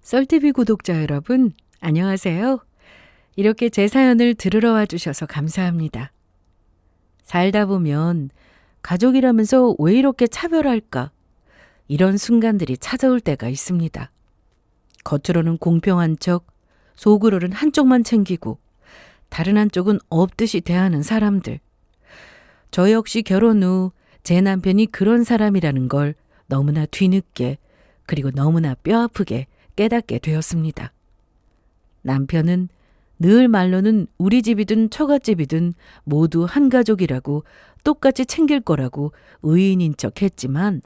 썰TV 구독자 여러분, 안녕하세요. 이렇게 제 사연을 들으러 와주셔서 감사합니다. 살다 보면 가족이라면서 왜 이렇게 차별할까? 이런 순간들이 찾아올 때가 있습니다. 겉으로는 공평한 척, 속으로는 한쪽만 챙기고 다른 한쪽은 없듯이 대하는 사람들. 저 역시 결혼 후 제 남편이 그런 사람이라는 걸 너무나 뒤늦게 그리고 너무나 뼈아프게 깨닫게 되었습니다. 남편은 늘 말로는 우리 집이든 처갓집이든 모두 한 가족이라고 똑같이 챙길 거라고 의인인 척 했지만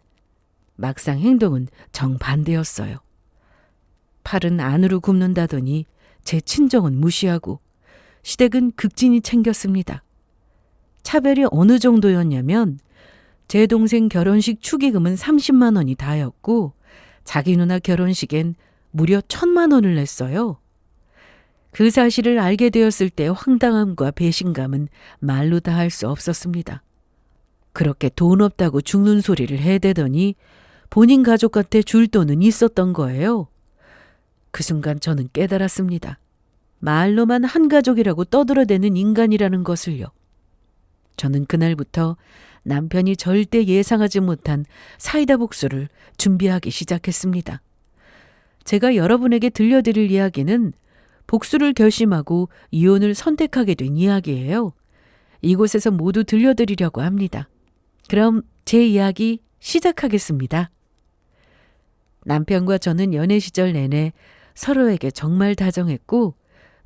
막상 행동은 정반대였어요. 팔은 안으로 굽는다더니 제 친정은 무시하고 시댁은 극진히 챙겼습니다. 차별이 어느 정도였냐면 제 동생 결혼식 축의금은 30만 원이 다였고 자기 누나 결혼식엔 무려 1,000만 원을 냈어요. 그 사실을 알게 되었을 때 황당함과 배신감은 말로 다 할 수 없었습니다. 그렇게 돈 없다고 죽는 소리를 해대더니 본인 가족한테 줄 돈은 있었던 거예요. 그 순간 저는 깨달았습니다. 말로만 한 가족이라고 떠들어대는 인간이라는 것을요. 저는 그날부터 남편이 절대 예상하지 못한 사이다 복수를 준비하기 시작했습니다. 제가 여러분에게 들려드릴 이야기는 복수를 결심하고 이혼을 선택하게 된 이야기예요. 이곳에서 모두 들려드리려고 합니다. 그럼 제 이야기 시작하겠습니다. 남편과 저는 연애 시절 내내 서로에게 정말 다정했고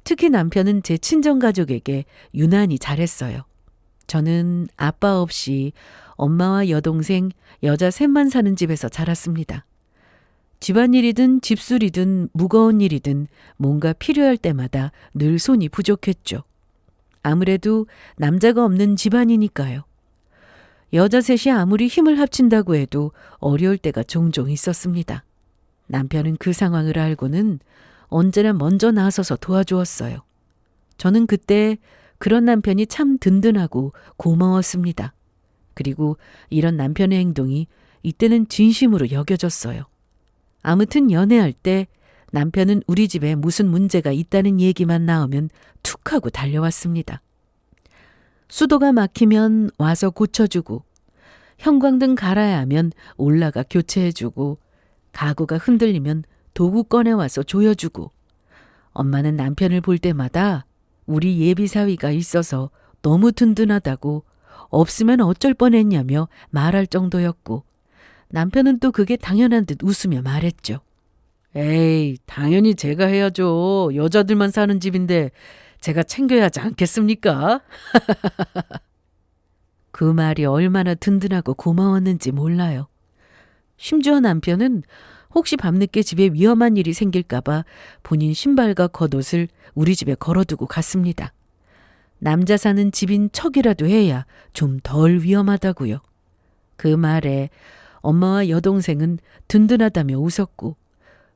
특히 남편은 제 친정가족에게 유난히 잘했어요. 저는 아빠 없이 엄마와 여동생, 여자 셋만 사는 집에서 자랐습니다. 집안일이든 집술이든 무거운 일이든 뭔가 필요할 때마다 늘 손이 부족했죠. 아무래도 남자가 없는 집안이니까요. 여자 셋이 아무리 힘을 합친다고 해도 어려울 때가 종종 있었습니다. 남편은 그 상황을 알고는 언제나 먼저 나서서 도와주었어요. 저는 그때 그런 남편이 참 든든하고 고마웠습니다. 그리고 이런 남편의 행동이 이때는 진심으로 여겨졌어요. 아무튼 연애할 때 남편은 우리 집에 무슨 문제가 있다는 얘기만 나오면 툭 하고 달려왔습니다. 수도가 막히면 와서 고쳐주고 형광등 갈아야 하면 올라가 교체해주고 가구가 흔들리면 도구 꺼내와서 조여주고 엄마는 남편을 볼 때마다 우리 예비사위가 있어서 너무 든든하다고 없으면 어쩔 뻔했냐며 말할 정도였고 남편은 또 그게 당연한 듯 웃으며 말했죠. 에이, 당연히 제가 해야죠. 여자들만 사는 집인데 제가 챙겨야 하지 않겠습니까? 그 말이 얼마나 든든하고 고마웠는지 몰라요. 심지어 남편은 혹시 밤늦게 집에 위험한 일이 생길까봐 본인 신발과 겉옷을 우리 집에 걸어두고 갔습니다. 남자 사는 집인 척이라도 해야 좀 덜 위험하다고요. 그 말에 엄마와 여동생은 든든하다며 웃었고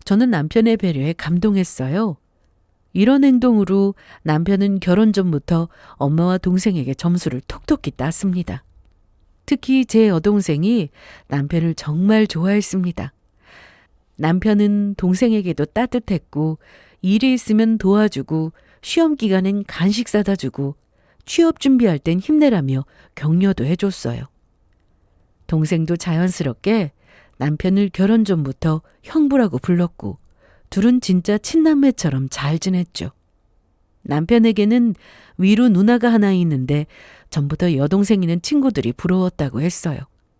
저는 남편의 배려에 감동했어요. 이런 행동으로 남편은 결혼 전부터 엄마와 동생에게 점수를 톡톡히 땄습니다. 특히 제 여동생이 남편을 정말 좋아했습니다. 남편은 동생에게도 따뜻했고 일이 있으면 도와주고 시험 기간엔 간식 사다 주고 취업 준비할 땐 힘내라며 격려도 해줬어요. 동생도 자연스럽게 남편을 결혼 전부터 형부라고 불렀고 둘은 진짜 친남매처럼 잘 지냈죠. 남편에게는 위로 누나가 하나 있는데 전부터 여동생이는 친구들이 부러웠다고 했어요.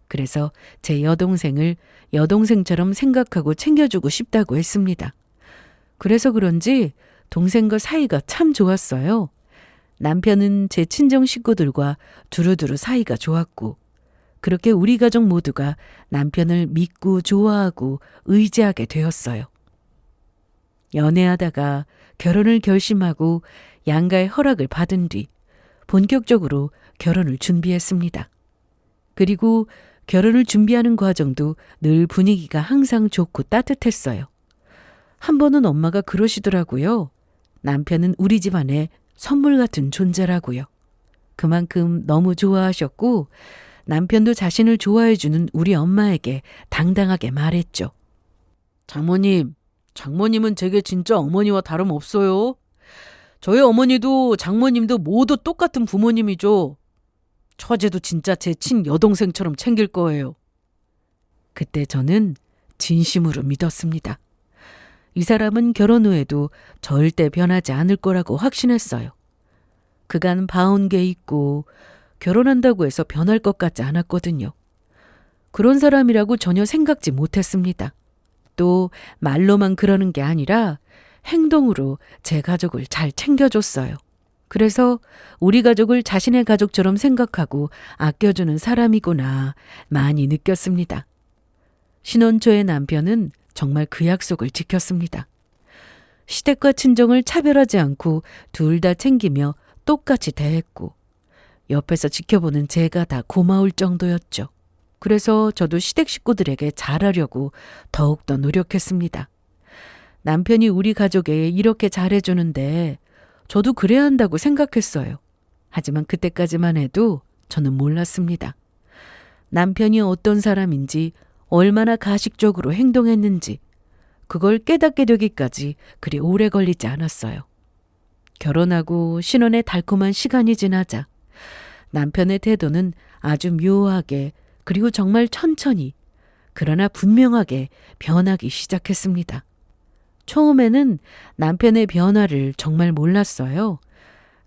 그래서 제 여동생을 여동생처럼 생각하고 챙겨주고 싶다고 했습니다. 그래서 그런지 동생과 사이가 참 좋았어요. 남편은 제 친정 식구들과 두루두루 사이가 좋았고 그렇게 우리 가족 모두가 남편을 믿고 좋아하고 의지하게 되었어요. 연애하다가 결혼을 결심하고 양가의 허락을 받은 뒤 본격적으로 결혼을 준비했습니다. 그리고 결혼을 준비하는 과정도 늘 분위기가 항상 좋고 따뜻했어요. 한 번은 엄마가 그러시더라고요. 남편은 우리 집안의 선물 같은 존재라고요. 그만큼 너무 좋아하셨고 남편도 자신을 좋아해주는 우리 엄마에게 당당하게 말했죠. 장모님, 장모님은 제게 진짜 어머니와 다름없어요. 저희 어머니도 장모님도 모두 똑같은 부모님이죠. 처제도 진짜 제 친여동생처럼 챙길 거예요. 그때 저는 진심으로 믿었습니다. 이 사람은 결혼 후에도 절대 변하지 않을 거라고 확신했어요. 그간 봐온 게 있고 결혼한다고 해서 변할 것 같지 않았거든요. 그런 사람이라고 전혀 생각지 못했습니다. 또 말로만 그러는 게 아니라 행동으로 제 가족을 잘 챙겨줬어요. 그래서 우리 가족을 자신의 가족처럼 생각하고 아껴주는 사람이구나 많이 느꼈습니다. 신혼 초의 남편은 정말 그 약속을 지켰습니다. 시댁과 친정을 차별하지 않고 둘 다 챙기며 똑같이 대했고 옆에서 지켜보는 제가 다 고마울 정도였죠. 그래서 저도 시댁 식구들에게 잘하려고 더욱더 노력했습니다. 남편이 우리 가족에 이렇게 잘해주는데 저도 그래야 한다고 생각했어요. 하지만 그때까지만 해도 저는 몰랐습니다. 남편이 어떤 사람인지 얼마나 가식적으로 행동했는지 그걸 깨닫게 되기까지 그리 오래 걸리지 않았어요. 결혼하고 신혼의 달콤한 시간이 지나자 남편의 태도는 아주 묘하게 그리고 정말 천천히 그러나 분명하게 변하기 시작했습니다. 처음에는 남편의 변화를 정말 몰랐어요.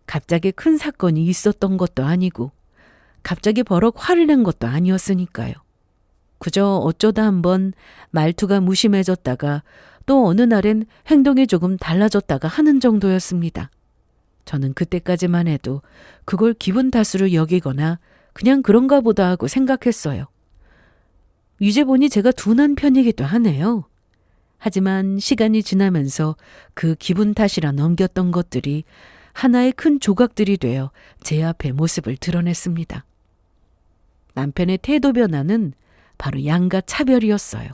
갑자기 큰 사건이 있었던 것도 아니고 갑자기 버럭 화를 낸 것도 아니었으니까요. 그저 어쩌다 한번 말투가 무심해졌다가 또 어느 날엔 행동이 조금 달라졌다가 하는 정도였습니다. 저는 그때까지만 해도 그걸 기분 탓으로 여기거나 그냥 그런가 보다 하고 생각했어요. 이제 보니 제가 둔한 편이기도 하네요. 하지만 시간이 지나면서 그 기분 탓이라 넘겼던 것들이 하나의 큰 조각들이 되어 제 앞에 모습을 드러냈습니다. 남편의 태도 변화는 바로 양가 차별이었어요.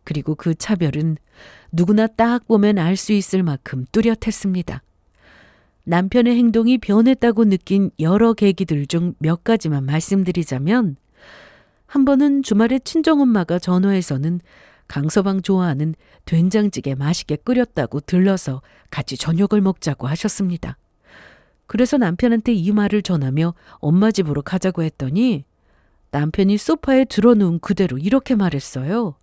그리고 그 차별은 누구나 딱 보면 알 수 있을 만큼 뚜렷했습니다. 남편의 행동이 변했다고 느낀 여러 계기들 중 몇 가지만 말씀드리자면 한 번은 주말에 친정엄마가 전화해서는 강서방 좋아하는 된장찌개 맛있게 끓였다고 들러서 같이 저녁을 먹자고 하셨습니다. 그래서 남편한테 이 말을 전하며 엄마 집으로 가자고 했더니 남편이 소파에 드러누운 그대로 이렇게 말했어요.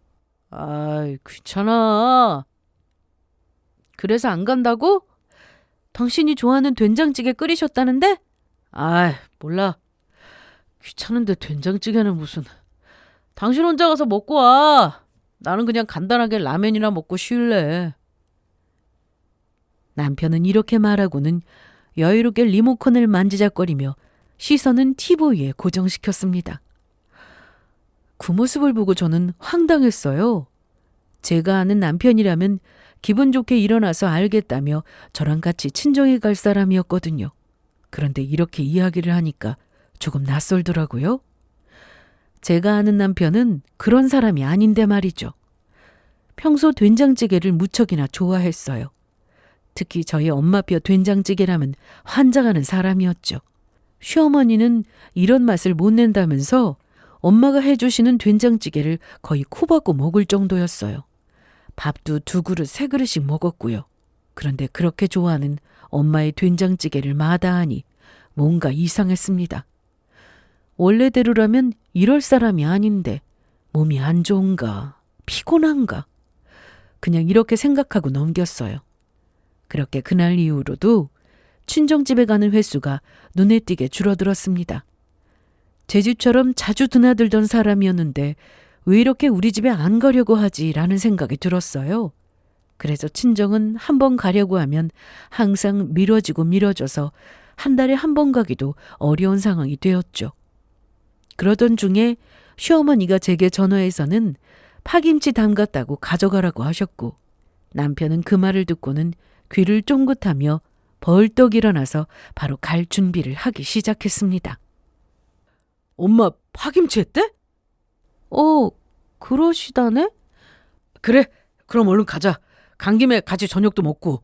아이, 귀찮아. 그래서 안 간다고? 당신이 좋아하는 된장찌개 끓이셨다는데? 아이, 몰라. 귀찮은데 된장찌개는 무슨. 당신 혼자 가서 먹고 와. 나는 그냥 간단하게 라면이나 먹고 쉴래. 남편은 이렇게 말하고는 여유롭게 리모컨을 만지작거리며 시선은 TV에 고정시켰습니다. 그 모습을 보고 저는 황당했어요. 제가 아는 남편이라면 기분 좋게 일어나서 알겠다며 저랑 같이 친정에 갈 사람이었거든요. 그런데 이렇게 이야기를 하니까 조금 낯설더라고요. 제가 아는 남편은 그런 사람이 아닌데 말이죠. 평소 된장찌개를 무척이나 좋아했어요. 특히 저희 엄마표 된장찌개라면 환장하는 사람이었죠. 시어머니는 이런 맛을 못 낸다면서 엄마가 해주시는 된장찌개를 거의 코박고 먹을 정도였어요. 밥도 2그릇, 3그릇씩 먹었고요. 그런데 그렇게 좋아하는 엄마의 된장찌개를 마다하니 뭔가 이상했습니다. 원래대로라면 이럴 사람이 아닌데 몸이 안 좋은가, 피곤한가. 그냥 이렇게 생각하고 넘겼어요. 그렇게 그날 이후로도 친정집에 가는 횟수가 눈에 띄게 줄어들었습니다. 제 집처럼 자주 드나들던 사람이었는데 왜 이렇게 우리 집에 안 가려고 하지라는 생각이 들었어요. 그래서 친정은 한 번 가려고 하면 항상 미뤄지고 미뤄져서 한 달에 한 번 가기도 어려운 상황이 되었죠. 그러던 중에 시어머니가 제게 전화해서는 파김치 담갔다고 가져가라고 하셨고 남편은 그 말을 듣고는 귀를 쫑긋하며 벌떡 일어나서 바로 갈 준비를 하기 시작했습니다. 엄마 파김치 했대? 그러시다네? 그래, 그럼 얼른 가자. 간 김에 같이 저녁도 먹고.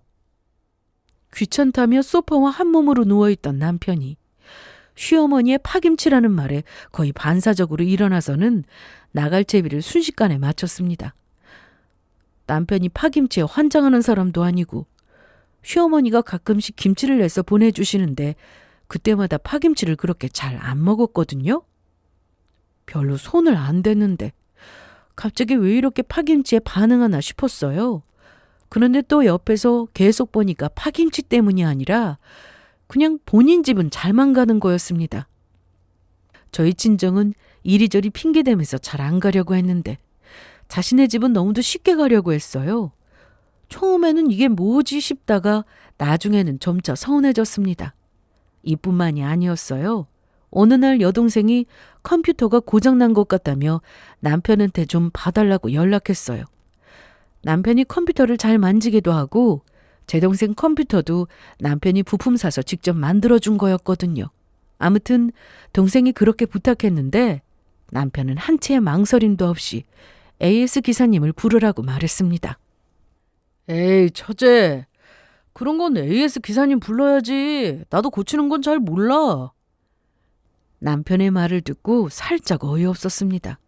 귀찮다며 소파와 한 몸으로 누워있던 남편이 시어머니의 파김치라는 말에 거의 반사적으로 일어나서는 나갈 채비를 순식간에 마쳤습니다. 남편이 파김치에 환장하는 사람도 아니고 시어머니가 가끔씩 김치를 내서 보내주시는데 그때마다 파김치를 그렇게 잘 안 먹었거든요. 별로 손을 안 댔는데 갑자기 왜 이렇게 파김치에 반응하나 싶었어요. 그런데 또 옆에서 계속 보니까 파김치 때문이 아니라 그냥 본인 집은 잘만 가는 거였습니다. 저희 친정은 이리저리 핑계대면서 잘 안 가려고 했는데 자신의 집은 너무도 쉽게 가려고 했어요. 처음에는 이게 뭐지 싶다가 나중에는 점차 서운해졌습니다. 이뿐만이 아니었어요. 어느 날 여동생이 컴퓨터가 고장난 것 같다며 남편한테 좀 봐달라고 연락했어요. 남편이 컴퓨터를 잘 만지기도 하고 제 동생 컴퓨터도 남편이 부품 사서 직접 만들어준 거였거든요. 아무튼 동생이 그렇게 부탁했는데 남편은 한치의 망설임도 없이 AS 기사님을 부르라고 말했습니다. 에이, 처제. 그런 건 AS 기사님 불러야지. 나도 고치는 건 잘 몰라. 남편의 말을 듣고 살짝 어이없었습니다.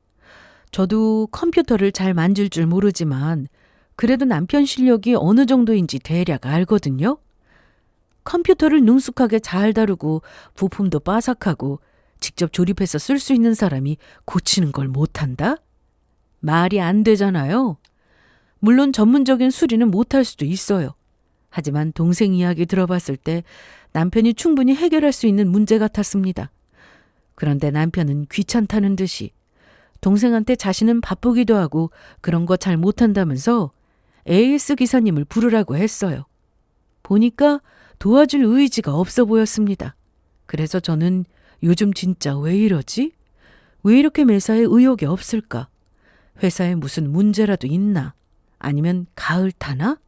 저도 컴퓨터를 잘 만질 줄 모르지만 그래도 남편 실력이 어느 정도인지 대략 알거든요. 컴퓨터를 능숙하게 잘 다루고 부품도 빠삭하고 직접 조립해서 쓸 수 있는 사람이 고치는 걸 못한다? 말이 안 되잖아요. 물론 전문적인 수리는 못할 수도 있어요. 하지만 동생 이야기 들어봤을 때 남편이 충분히 해결할 수 있는 문제 같았습니다. 그런데 남편은 귀찮다는 듯이 동생한테 자신은 바쁘기도 하고 그런 거 잘 못한다면서 AS 기사님을 부르라고 했어요. 보니까 도와줄 의지가 없어 보였습니다. 그래서 저는 요즘 진짜 왜 이러지? 왜 이렇게 매사에 의욕이 없을까? 회사에 무슨 문제라도 있나? 아니면 가을 타나?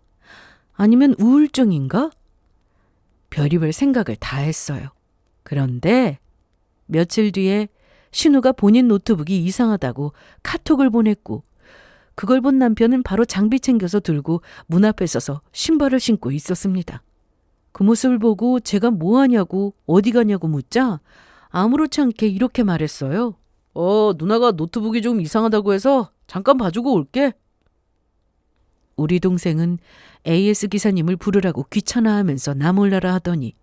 아니면 우울증인가? 별의별 생각을 다 했어요. 그런데 며칠 뒤에 신우가 본인 노트북이 이상하다고 카톡을 보냈고 그걸 본 남편은 바로 장비 챙겨서 들고 문 앞에 서서 신발을 신고 있었습니다. 그 모습을 보고 제가 뭐 하냐고 어디 가냐고 묻자 아무렇지 않게 이렇게 말했어요. 누나가 노트북이 좀 이상하다고 해서 잠깐 봐주고 올게. 우리 동생은 AS 기사님을 부르라고 귀찮아하면서 나몰라라 하더니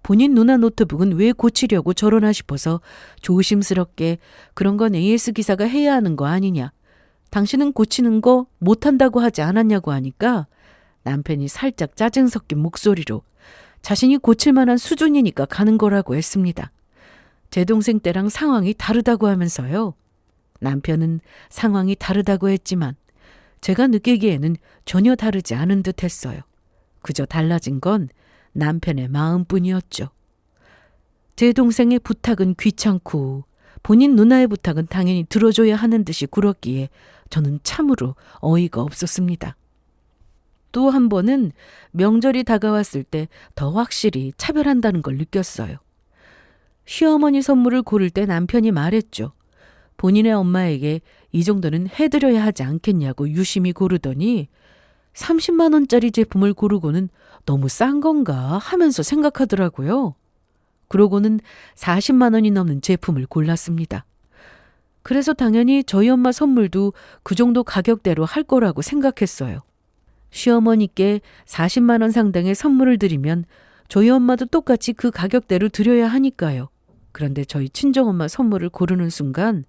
본인 누나 노트북은 왜 고치려고 저러나 싶어서 조심스럽게 그런 건 AS 기사가 해야 하는 거 아니냐. 당신은 고치는 거 못한다고 하지 않았냐고 하니까 남편이 살짝 짜증 섞인 목소리로 자신이 고칠 만한 수준이니까 가는 거라고 했습니다. 제 동생 때랑 상황이 다르다고 하면서요. 남편은 상황이 다르다고 했지만 제가 느끼기에는 전혀 다르지 않은 듯 했어요. 그저 달라진 건 남편의 마음뿐이었죠. 제 동생의 부탁은 귀찮고 본인 누나의 부탁은 당연히 들어줘야 하는 듯이 굴었기에 저는 참으로 어이가 없었습니다. 또 한 번은 명절이 다가왔을 때 더 확실히 차별한다는 걸 느꼈어요. 시어머니 선물을 고를 때 남편이 말했죠. 본인의 엄마에게 이 정도는 해드려야 하지 않겠냐고 유심히 고르더니 30만 원짜리 제품을 고르고는 너무 싼 건가 하면서 생각하더라고요. 그러고는 40만 원이 넘는 제품을 골랐습니다. 그래서 당연히 저희 엄마 선물도 그 정도 가격대로 할 거라고 생각했어요. 시어머니께 40만 원 상당의 선물을 드리면 저희 엄마도 똑같이 그 가격대로 드려야 하니까요. 그런데 저희 친정엄마 선물을 고르는 순간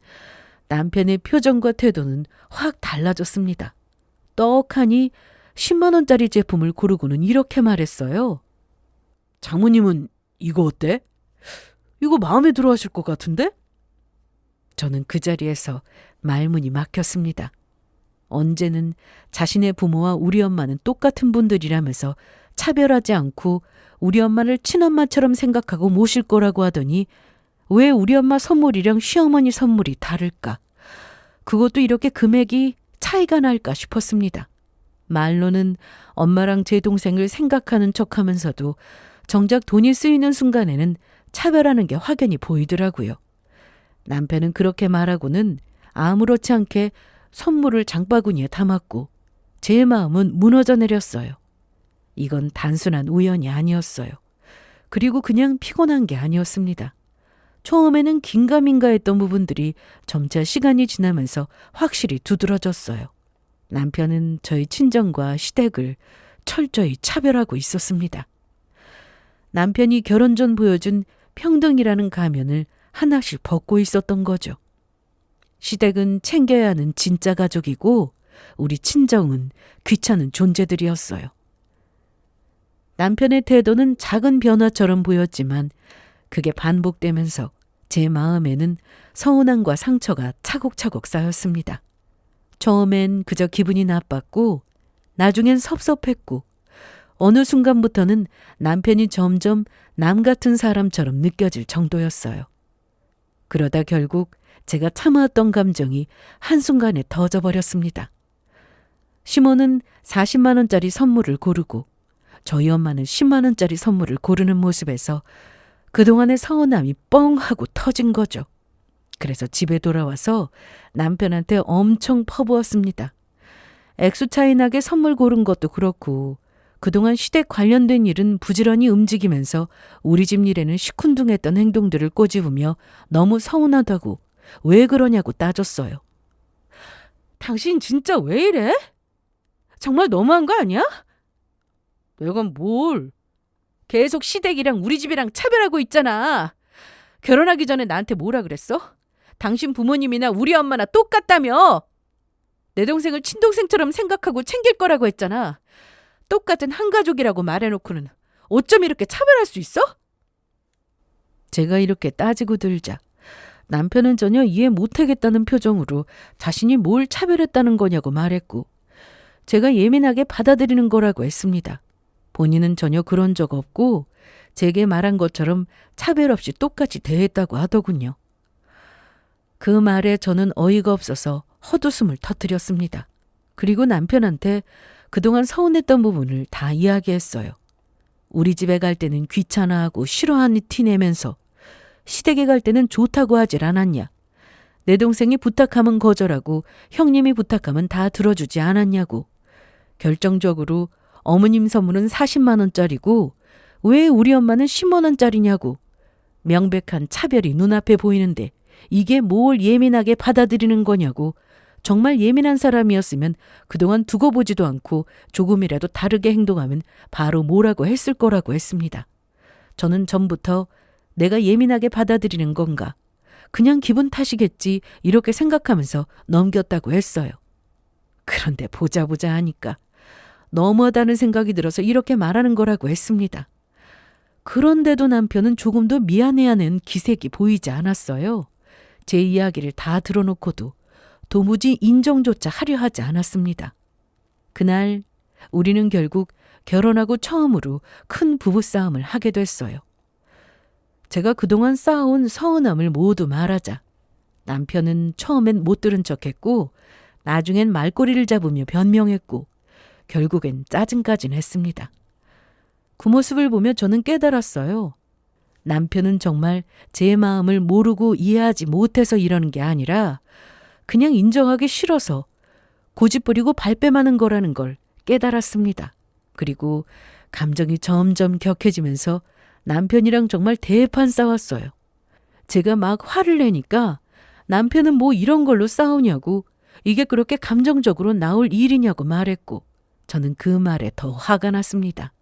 남편의 표정과 태도는 확 달라졌습니다. 떡하니 10만 원짜리 제품을 고르고는 이렇게 말했어요. 장모님은 이거 어때? 이거 마음에 들어 하실 것 같은데? 저는 그 자리에서 말문이 막혔습니다. 언제는 자신의 부모와 우리 엄마는 똑같은 분들이라면서 차별하지 않고 우리 엄마를 친엄마처럼 생각하고 모실 거라고 하더니 왜 우리 엄마 선물이랑 시어머니 선물이 다를까? 그것도 이렇게 금액이 차이가 날까 싶었습니다. 말로는 엄마랑 제 동생을 생각하는 척하면서도 정작 돈이 쓰이는 순간에는 차별하는 게 확연히 보이더라고요. 남편은 그렇게 말하고는 아무렇지 않게 선물을 장바구니에 담았고 제 마음은 무너져 내렸어요. 이건 단순한 우연이 아니었어요. 그리고 그냥 피곤한 게 아니었습니다. 처음에는 긴가민가했던 부분들이 점차 시간이 지나면서 확실히 두드러졌어요. 남편은 저희 친정과 시댁을 철저히 차별하고 있었습니다. 남편이 결혼 전 보여준 평등이라는 가면을 하나씩 벗고 있었던 거죠. 시댁은 챙겨야 하는 진짜 가족이고 우리 친정은 귀찮은 존재들이었어요. 남편의 태도는 작은 변화처럼 보였지만 그게 반복되면서 제 마음에는 서운함과 상처가 차곡차곡 쌓였습니다. 처음엔 그저 기분이 나빴고 나중엔 섭섭했고 어느 순간부터는 남편이 점점 남 같은 사람처럼 느껴질 정도였어요. 그러다 결국 제가 참아왔던 감정이 한순간에 터져버렸습니다. 시모는 40만 원짜리 선물을 고르고 저희 엄마는 10만 원짜리 선물을 고르는 모습에서 그동안의 서운함이 뻥 하고 터진 거죠. 그래서 집에 돌아와서 남편한테 엄청 퍼부었습니다. 액수 차이 나게 선물 고른 것도 그렇고 그동안 시댁 관련된 일은 부지런히 움직이면서 우리 집 일에는 시큰둥했던 행동들을 꼬집으며 너무 서운하다고 왜 그러냐고 따졌어요. 당신 진짜 왜 이래? 정말 너무한 거 아니야? 내가 뭘? 계속 시댁이랑 우리 집이랑 차별하고 있잖아. 결혼하기 전에 나한테 뭐라 그랬어? 당신 부모님이나 우리 엄마나 똑같다며. 내 동생을 친동생처럼 생각하고 챙길 거라고 했잖아. 똑같은 한 가족이라고 말해놓고는 어쩜 이렇게 차별할 수 있어? 제가 이렇게 따지고 들자 남편은 전혀 이해 못하겠다는 표정으로 자신이 뭘 차별했다는 거냐고 말했고 제가 예민하게 받아들이는 거라고 했습니다. 본인은 전혀 그런 적 없고 제게 말한 것처럼 차별 없이 똑같이 대했다고 하더군요. 그 말에 저는 어이가 없어서 헛웃음을 터뜨렸습니다. 그리고 남편한테 그동안 서운했던 부분을 다 이야기했어요. 우리 집에 갈 때는 귀찮아하고 싫어하는 티 내면서 시댁에 갈 때는 좋다고 하질 않았냐. 내 동생이 부탁하면 거절하고 형님이 부탁하면 다 들어주지 않았냐고. 결정적으로 어머님 선물은 40만 원짜리고 왜 우리 엄마는 10만 원짜리냐고. 명백한 차별이 눈앞에 보이는데 이게 뭘 예민하게 받아들이는 거냐고. 정말 예민한 사람이었으면 그동안 두고 보지도 않고 조금이라도 다르게 행동하면 바로 뭐라고 했을 거라고 했습니다. 저는 전부터 내가 예민하게 받아들이는 건가? 그냥 기분 탓이겠지 이렇게 생각하면서 넘겼다고 했어요. 그런데 보자 하니까 너무하다는 생각이 들어서 이렇게 말하는 거라고 했습니다. 그런데도 남편은 조금도 미안해하는 기색이 보이지 않았어요. 제 이야기를 다 들어놓고도 도무지 인정조차 하려 하지 않았습니다. 그날 우리는 결국 결혼하고 처음으로 큰 부부싸움을 하게 됐어요. 제가 그동안 쌓아온 서운함을 모두 말하자 남편은 처음엔 못 들은 척했고 나중엔 말꼬리를 잡으며 변명했고 결국엔 짜증까지 냈습니다. 그 모습을 보며 저는 깨달았어요. 남편은 정말 제 마음을 모르고 이해하지 못해서 이러는 게 아니라 그냥 인정하기 싫어서 고집부리고 발뺌하는 거라는 걸 깨달았습니다. 그리고 감정이 점점 격해지면서 남편이랑 정말 대판 싸웠어요. 제가 막 화를 내니까 남편은 뭐 이런 걸로 싸우냐고 이게 그렇게 감정적으로 나올 일이냐고 말했고 저는 그 말에 더 화가 났습니다.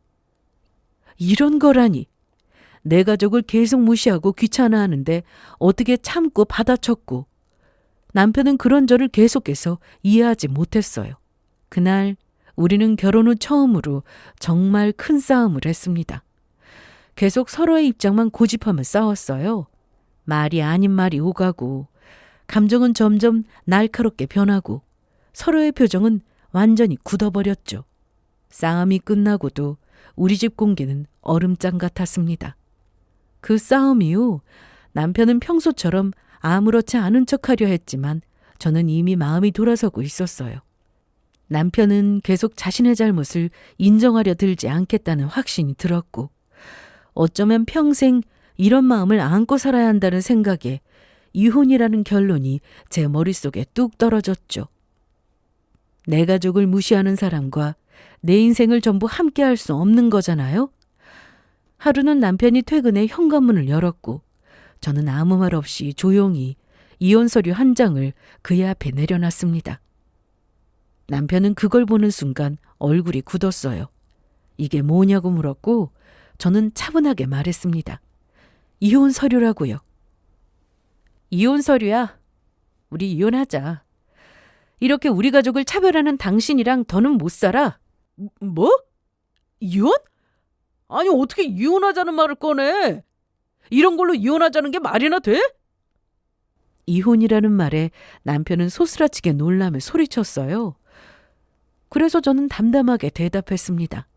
이런 거라니. 내 가족을 계속 무시하고 귀찮아하는데 어떻게 참고 받아쳤고 남편은 그런 저를 계속해서 이해하지 못했어요. 그날 우리는 결혼 후 처음으로 정말 큰 싸움을 했습니다. 계속 서로의 입장만 고집하며 싸웠어요. 말이 아닌 말이 오가고 감정은 점점 날카롭게 변하고 서로의 표정은 완전히 굳어버렸죠. 싸움이 끝나고도 우리 집 공기는 얼음장 같았습니다. 그 싸움 이후 남편은 평소처럼 아무렇지 않은 척하려 했지만 저는 이미 마음이 돌아서고 있었어요. 남편은 계속 자신의 잘못을 인정하려 들지 않겠다는 확신이 들었고 어쩌면 평생 이런 마음을 안고 살아야 한다는 생각에 이혼이라는 결론이 제 머릿속에 뚝 떨어졌죠. 내 가족을 무시하는 사람과 내 인생을 전부 함께할 수 없는 거잖아요. 하루는 남편이 퇴근해 현관문을 열었고 저는 아무 말 없이 조용히 이혼 서류 한 장을 그의 앞에 내려놨습니다. 남편은 그걸 보는 순간 얼굴이 굳었어요. 이게 뭐냐고 물었고 저는 차분하게 말했습니다. 이혼 서류라고요. 이혼 서류야. 우리 이혼하자. 이렇게 우리 가족을 차별하는 당신이랑 더는 못 살아. 뭐? 이혼? 아니 어떻게 이혼하자는 말을 꺼내? 이런 걸로 이혼하자는 게 말이나 돼? 이혼이라는 말에 남편은 소스라치게 놀라며 소리쳤어요. 그래서 저는 담담하게 대답했습니다.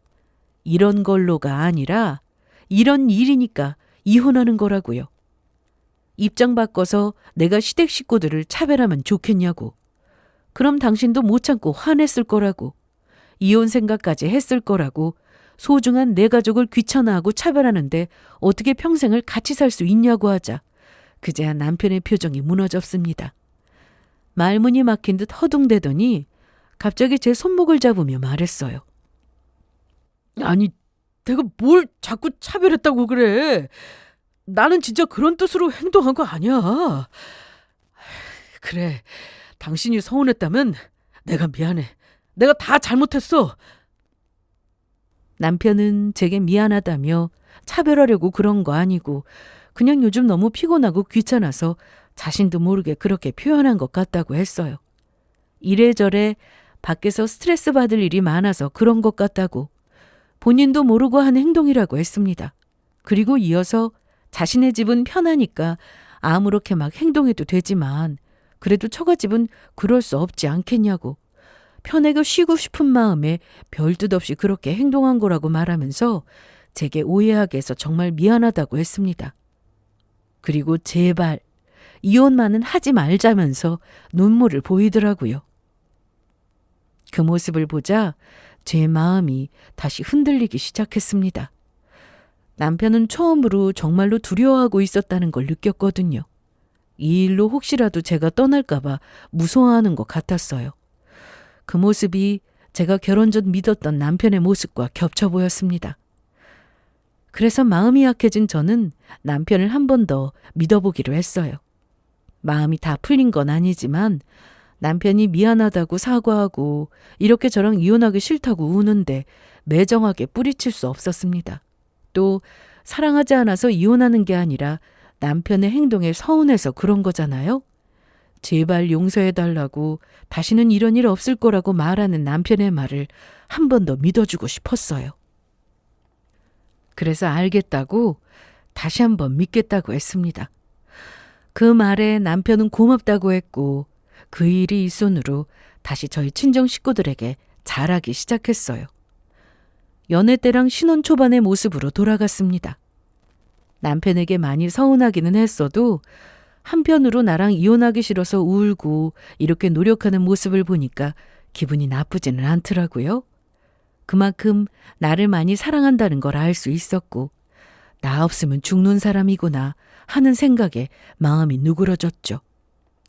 이런 걸로가 아니라 이런 일이니까 이혼하는 거라고요. 입장 바꿔서 내가 시댁 식구들을 차별하면 좋겠냐고. 그럼 당신도 못 참고 화냈을 거라고. 이혼 생각까지 했을 거라고. 소중한 내 가족을 귀찮아하고 차별하는데 어떻게 평생을 같이 살 수 있냐고 하자. 그제야 남편의 표정이 무너졌습니다. 말문이 막힌 듯 허둥대더니 갑자기 제 손목을 잡으며 말했어요. 아니, 내가 뭘 자꾸 차별했다고 그래. 나는 진짜 그런 뜻으로 행동한 거 아니야. 그래, 당신이 서운했다면 내가 미안해. 내가 다 잘못했어. 남편은 제게 미안하다며 차별하려고 그런 거 아니고 그냥 요즘 너무 피곤하고 귀찮아서 자신도 모르게 그렇게 표현한 것 같다고 했어요. 이래저래 밖에서 스트레스 받을 일이 많아서 그런 것 같다고 본인도 모르고 한 행동이라고 했습니다. 그리고 이어서 자신의 집은 편하니까 아무렇게 막 행동해도 되지만 그래도 처가집은 그럴 수 없지 않겠냐고 편하게 쉬고 싶은 마음에 별뜻 없이 그렇게 행동한 거라고 말하면서 제게 오해하게 해서 정말 미안하다고 했습니다. 그리고 제발 이혼만은 하지 말자면서 눈물을 보이더라고요. 그 모습을 보자 제 마음이 다시 흔들리기 시작했습니다. 남편은 처음으로 정말로 두려워하고 있었다는 걸 느꼈거든요. 이 일로 혹시라도 제가 떠날까 봐 무서워하는 것 같았어요. 그 모습이 제가 결혼 전 믿었던 남편의 모습과 겹쳐 보였습니다. 그래서 마음이 약해진 저는 남편을 한 번 더 믿어보기로 했어요. 마음이 다 풀린 건 아니지만 남편이 미안하다고 사과하고 이렇게 저랑 이혼하기 싫다고 우는데 매정하게 뿌리칠 수 없었습니다. 또 사랑하지 않아서 이혼하는 게 아니라 남편의 행동에 서운해서 그런 거잖아요. 제발 용서해달라고 다시는 이런 일 없을 거라고 말하는 남편의 말을 한 번 더 믿어주고 싶었어요. 그래서 알겠다고 다시 한 번 믿겠다고 했습니다. 그 말에 남편은 고맙다고 했고 그 일이 일손으로 다시 저희 친정 식구들에게 잘하기 시작했어요. 연애 때랑 신혼 초반의 모습으로 돌아갔습니다. 남편에게 많이 서운하기는 했어도 한편으로 나랑 이혼하기 싫어서 울고 이렇게 노력하는 모습을 보니까 기분이 나쁘지는 않더라고요. 그만큼 나를 많이 사랑한다는 걸 알 수 있었고 나 없으면 죽는 사람이구나 하는 생각에 마음이 누그러졌죠.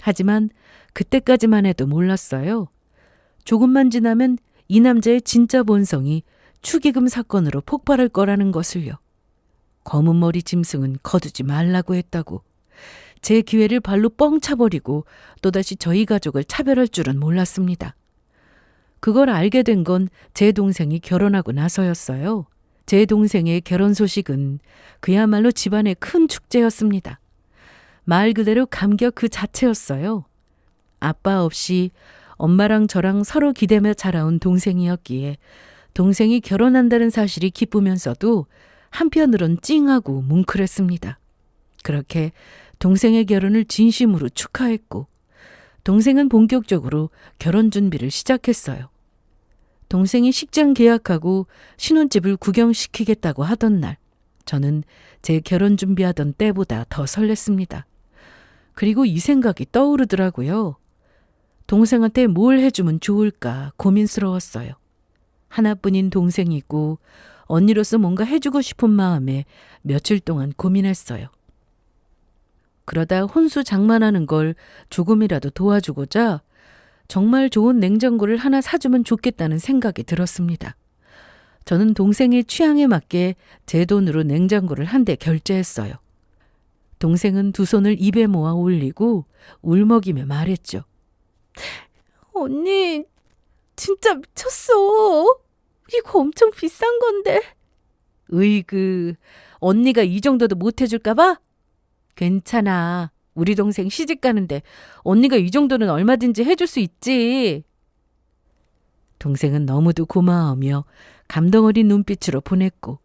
하지만 그때까지만 해도 몰랐어요. 조금만 지나면 이 남자의 진짜 본성이 축의금 사건으로 폭발할 거라는 것을요. 검은 머리 짐승은 거두지 말라고 했다고. 제 기회를 발로 뻥 차버리고 또다시 저희 가족을 차별할 줄은 몰랐습니다. 그걸 알게 된 건 제 동생이 결혼하고 나서였어요. 제 동생의 결혼 소식은 그야말로 집안의 큰 축제였습니다. 말 그대로 감격 그 자체였어요. 아빠 없이 엄마랑 저랑 서로 기대며 자라온 동생이었기에 동생이 결혼한다는 사실이 기쁘면서도 한편으론 찡하고 뭉클했습니다. 그렇게 동생의 결혼을 진심으로 축하했고 동생은 본격적으로 결혼 준비를 시작했어요. 동생이 식장 계약하고 신혼집을 구경시키겠다고 하던 날 저는 제 결혼 준비하던 때보다 더 설렜습니다. 그리고 이 생각이 떠오르더라고요. 동생한테 뭘 해주면 좋을까 고민스러웠어요. 하나뿐인 동생이고 언니로서 뭔가 해주고 싶은 마음에 며칠 동안 고민했어요. 그러다 혼수 장만하는 걸 조금이라도 도와주고자 정말 좋은 냉장고를 하나 사주면 좋겠다는 생각이 들었습니다. 저는 동생의 취향에 맞게 제 돈으로 냉장고를 한 대 결제했어요. 동생은 두 손을 입에 모아 올리고 울먹이며 말했죠. 언니, 진짜 미쳤어. 이거 엄청 비싼 건데. 으이그, 언니가 이 정도도 못 해줄까 봐? 괜찮아. 우리 동생 시집 가는데 언니가 이 정도는 얼마든지 해줄 수 있지. 동생은 너무도 고마워하며 감동 어린 눈빛으로 보냈고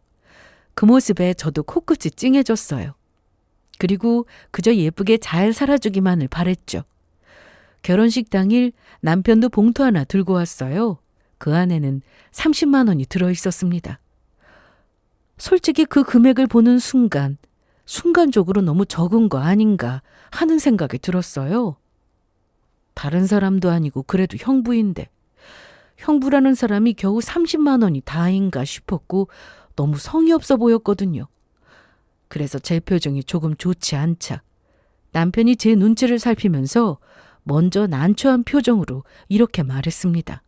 그 모습에 저도 코끝이 찡해졌어요. 그리고 그저 예쁘게 잘 살아주기만을 바랬죠. 결혼식 당일 남편도 봉투 하나 들고 왔어요. 그 안에는 30만 원이 들어있었습니다. 솔직히 그 금액을 보는 순간적으로 너무 적은 거 아닌가 하는 생각이 들었어요. 다른 사람도 아니고 그래도 형부인데 형부라는 사람이 겨우 30만 원이 다인가 싶었고 너무 성의 없어 보였거든요. 그래서 제 표정이 조금 좋지 않자 남편이 제 눈치를 살피면서 먼저 난처한 표정으로 이렇게 말했습니다.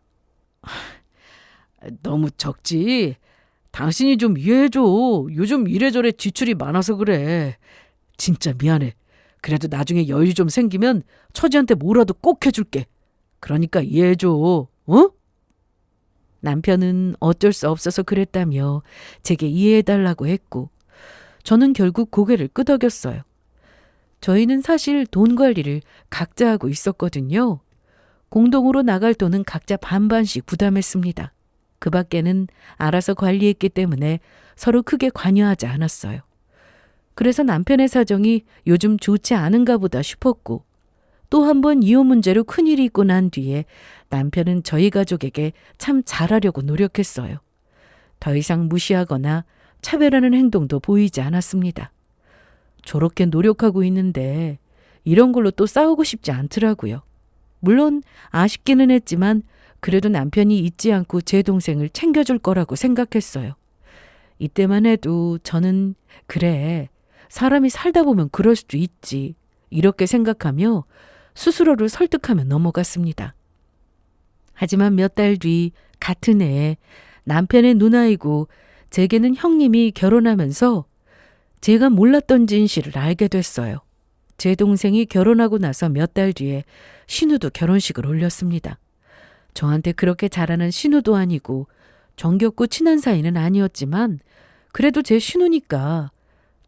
너무 적지? 당신이 좀 이해해줘. 요즘 이래저래 지출이 많아서 그래. 진짜 미안해. 그래도 나중에 여유 좀 생기면 처지한테 뭐라도 꼭 해줄게. 그러니까 이해해줘. 어? 남편은 어쩔 수 없어서 그랬다며 제게 이해해달라고 했고 저는 결국 고개를 끄덕였어요. 저희는 사실 돈 관리를 각자 하고 있었거든요. 공동으로 나갈 돈은 각자 반반씩 부담했습니다. 그 밖에는 알아서 관리했기 때문에 서로 크게 관여하지 않았어요. 그래서 남편의 사정이 요즘 좋지 않은가 보다 싶었고 또 한 번 이혼 문제로 큰일이 있고 난 뒤에 남편은 저희 가족에게 참 잘하려고 노력했어요. 더 이상 무시하거나 차별하는 행동도 보이지 않았습니다. 저렇게 노력하고 있는데 이런 걸로 또 싸우고 싶지 않더라고요. 물론 아쉽기는 했지만 그래도 남편이 잊지 않고 제 동생을 챙겨줄 거라고 생각했어요. 이때만 해도 저는 그래, 사람이 살다 보면 그럴 수도 있지 이렇게 생각하며 스스로를 설득하며 넘어갔습니다. 하지만 몇 달 뒤 같은 해에 남편의 누나이고 제게는 형님이 결혼하면서 제가 몰랐던 진실을 알게 됐어요. 제 동생이 결혼하고 나서 몇 달 뒤에 신우도 결혼식을 올렸습니다. 저한테 그렇게 잘하는 신우도 아니고 정겹고 친한 사이는 아니었지만 그래도 제 신우니까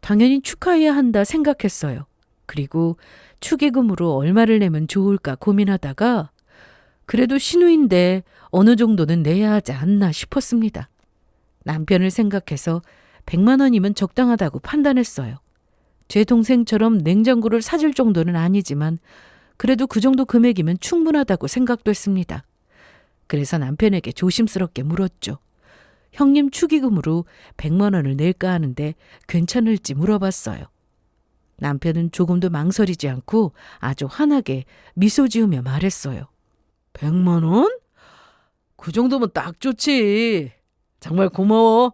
당연히 축하해야 한다 생각했어요. 그리고 축의금으로 얼마를 내면 좋을까 고민하다가 그래도 신우인데 어느 정도는 내야 하지 않나 싶었습니다. 남편을 생각해서 100만 원이면 적당하다고 판단했어요. 제 동생처럼 냉장고를 사줄 정도는 아니지만 그래도 그 정도 금액이면 충분하다고 생각도 했습니다. 그래서 남편에게 조심스럽게 물었죠. 형님 축의금으로 100만 원을 낼까 하는데 괜찮을지 물어봤어요. 남편은 조금도 망설이지 않고 아주 환하게 미소 지으며 말했어요. 100만 원? 그 정도면 딱 좋지. 정말 고마워.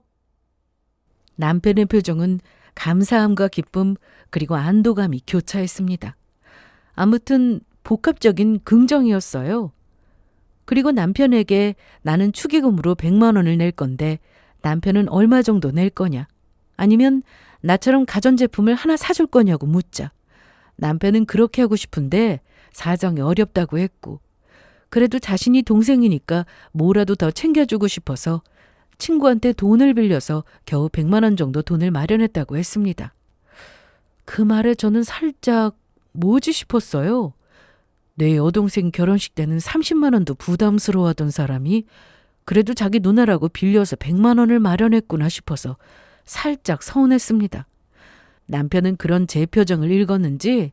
남편의 표정은 감사함과 기쁨 그리고 안도감이 교차했습니다. 아무튼 복합적인 긍정이었어요. 그리고 남편에게 나는 축의금으로 100만 원을 낼 건데 남편은 얼마 정도 낼 거냐? 아니면 나처럼 가전제품을 하나 사줄 거냐고 묻자. 남편은 그렇게 하고 싶은데 사정이 어렵다고 했고 그래도 자신이 동생이니까 뭐라도 더 챙겨주고 싶어서 친구한테 돈을 빌려서 겨우 100만 원 정도 돈을 마련했다고 했습니다. 그 말에 저는 살짝 뭐지 싶었어요. 내 여동생 결혼식 때는 30만 원도 부담스러워하던 사람이 그래도 자기 누나라고 빌려서 100만 원을 마련했구나 싶어서 살짝 서운했습니다. 남편은 그런 제 표정을 읽었는지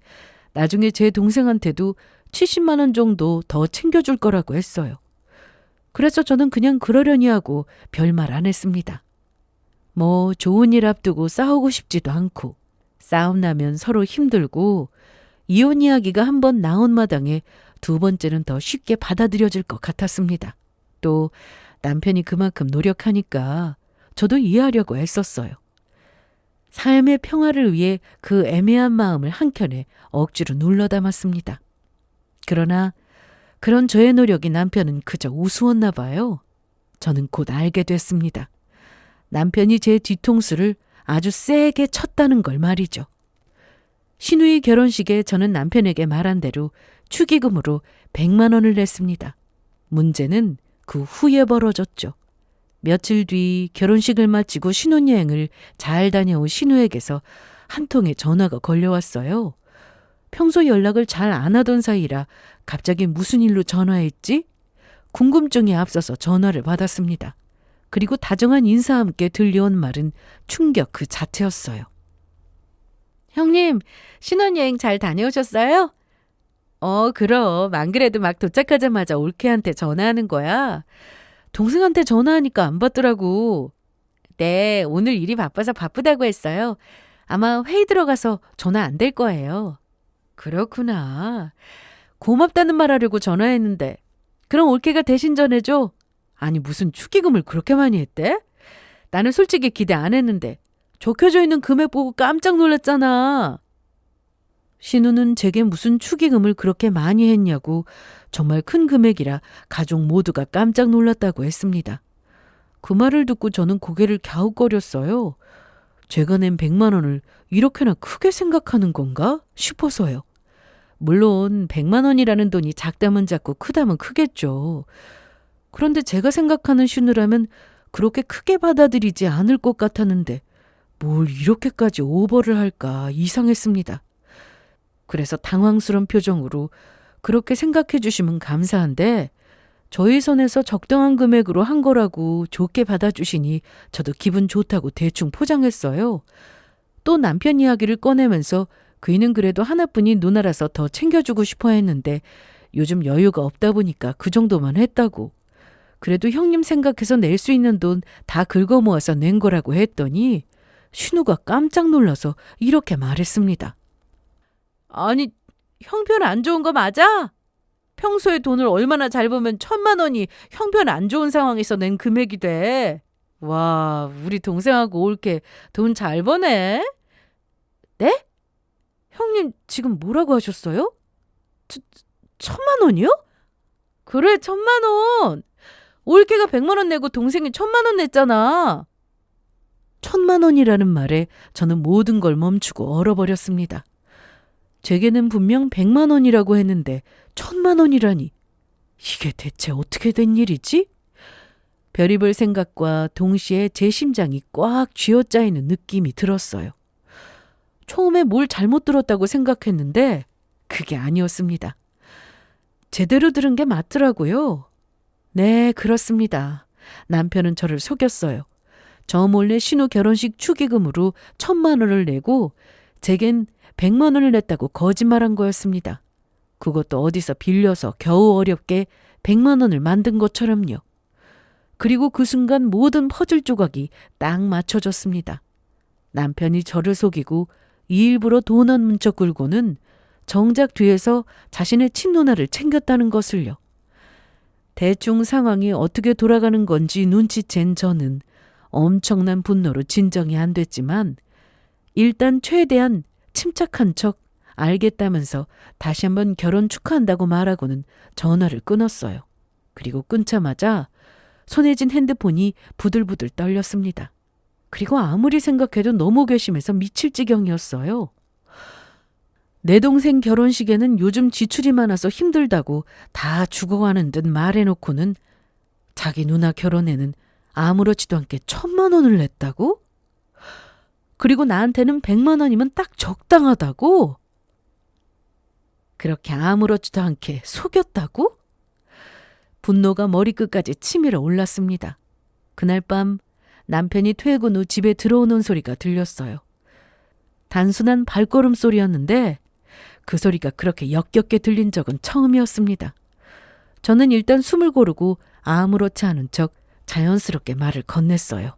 나중에 제 동생한테도 70만 원 정도 더 챙겨줄 거라고 했어요. 그래서 저는 그냥 그러려니 하고 별말 안 했습니다. 뭐 좋은 일 앞두고 싸우고 싶지도 않고 싸움 나면 서로 힘들고 이혼 이야기가 한 번 나온 마당에 두 번째는 더 쉽게 받아들여질 것 같았습니다. 또 남편이 그만큼 노력하니까 저도 이해하려고 애썼어요. 삶의 평화를 위해 그 애매한 마음을 한켠에 억지로 눌러 담았습니다. 그러나 그런 저의 노력이 남편은 그저 우스웠나 봐요. 저는 곧 알게 됐습니다. 남편이 제 뒤통수를 아주 세게 쳤다는 걸 말이죠. 신우이 결혼식에 저는 남편에게 말한 대로 축의금으로 100만 원을 냈습니다. 문제는 그 후에 벌어졌죠. 며칠 뒤 결혼식을 마치고 신혼여행을 잘 다녀온 신우에게서 한 통의 전화가 걸려왔어요. 평소 연락을 잘 안 하던 사이라 갑자기 무슨 일로 전화했지? 궁금증이 앞서서 전화를 받았습니다. 그리고 다정한 인사와 함께 들려온 말은 충격 그 자체였어요. 형님, 신혼여행 잘 다녀오셨어요? 그럼. 안 그래도 막 도착하자마자 올케한테 전화하는 거야. 동생한테 전화하니까 안 받더라고. 네, 오늘 일이 바빠서 바쁘다고 했어요. 아마 회의 들어가서 전화 안 될 거예요. 그렇구나. 고맙다는 말 하려고 전화했는데. 그럼 올케가 대신 전해줘. 아니, 무슨 축의금을 그렇게 많이 했대? 나는 솔직히 기대 안 했는데 적혀져 있는 금액 보고 깜짝 놀랐잖아. 신우는 제게 무슨 축의금을 그렇게 많이 했냐고 정말 큰 금액이라 가족 모두가 깜짝 놀랐다고 했습니다. 그 말을 듣고 저는 고개를 갸웃거렸어요. 제가 낸 100만 원을 이렇게나 크게 생각하는 건가 싶어서요. 물론 100만 원이라는 돈이 작다면 작고 크다면 크겠죠. 그런데 제가 생각하는 신우라면 그렇게 크게 받아들이지 않을 것 같았는데 뭘 이렇게까지 오버를 할까 이상했습니다. 그래서 당황스러운 표정으로 그렇게 생각해 주시면 감사한데 저희 선에서 적당한 금액으로 한 거라고 좋게 받아주시니 저도 기분 좋다고 대충 포장했어요. 또 남편 이야기를 꺼내면서 그이는 그래도 하나뿐인 누나라서 더 챙겨주고 싶어 했는데 요즘 여유가 없다 보니까 그 정도만 했다고. 그래도 형님 생각해서 낼 수 있는 돈 다 긁어 모아서 낸 거라고 했더니 신우가 깜짝 놀라서 이렇게 말했습니다. 아니, 형편 안 좋은 거 맞아? 평소에 돈을 얼마나 잘 벌면 1,000만 원이 형편 안 좋은 상황에서 낸 금액이 돼. 와, 우리 동생하고 올케 돈 잘 버네. 네? 형님 지금 뭐라고 하셨어요? 1,000만 원이요? 그래, 1,000만 원. 올케가 100만 원 내고 동생이 1,000만 원 냈잖아. 1,000만 원이라는 말에 저는 모든 걸 멈추고 얼어버렸습니다. 제게는 분명 100만 원이라고 했는데 1,000만 원이라니. 이게 대체 어떻게 된 일이지? 별의별 생각과 동시에 제 심장이 꽉 쥐어짜이는 느낌이 들었어요. 처음에 뭘 잘못 들었다고 생각했는데 그게 아니었습니다. 제대로 들은 게 맞더라고요. 네, 그렇습니다. 남편은 저를 속였어요. 저 몰래 신우 결혼식 축의금으로 1,000만 원을 내고 제겐 100만 원을 냈다고 거짓말한 거였습니다. 그것도 어디서 빌려서 겨우 어렵게 100만 원을 만든 것처럼요. 그리고 그 순간 모든 퍼즐 조각이 딱 맞춰졌습니다. 남편이 저를 속이고 일부러 돈 한 뭉쳐 끌고는 정작 뒤에서 자신의 친누나를 챙겼다는 것을요. 대충 상황이 어떻게 돌아가는 건지 눈치챈 저는 엄청난 분노로 진정이 안 됐지만 일단 최대한 침착한 척 알겠다면서 다시 한번 결혼 축하한다고 말하고는 전화를 끊었어요. 그리고 끊자마자 손에 쥔 핸드폰이 부들부들 떨렸습니다. 그리고 아무리 생각해도 너무 괘씸해서 미칠 지경이었어요. 내 동생 결혼식에는 요즘 지출이 많아서 힘들다고 다 죽어가는 듯 말해놓고는 자기 누나 결혼에는 아무렇지도 않게 1,000만 원을 냈다고? 그리고 나한테는 100만 원이면 딱 적당하다고? 그렇게 아무렇지도 않게 속였다고? 분노가 머리끝까지 치밀어 올랐습니다. 그날 밤 남편이 퇴근 후 집에 들어오는 소리가 들렸어요. 단순한 발걸음 소리였는데 그 소리가 그렇게 역겹게 들린 적은 처음이었습니다. 저는 일단 숨을 고르고 아무렇지 않은 척 자연스럽게 말을 건넸어요.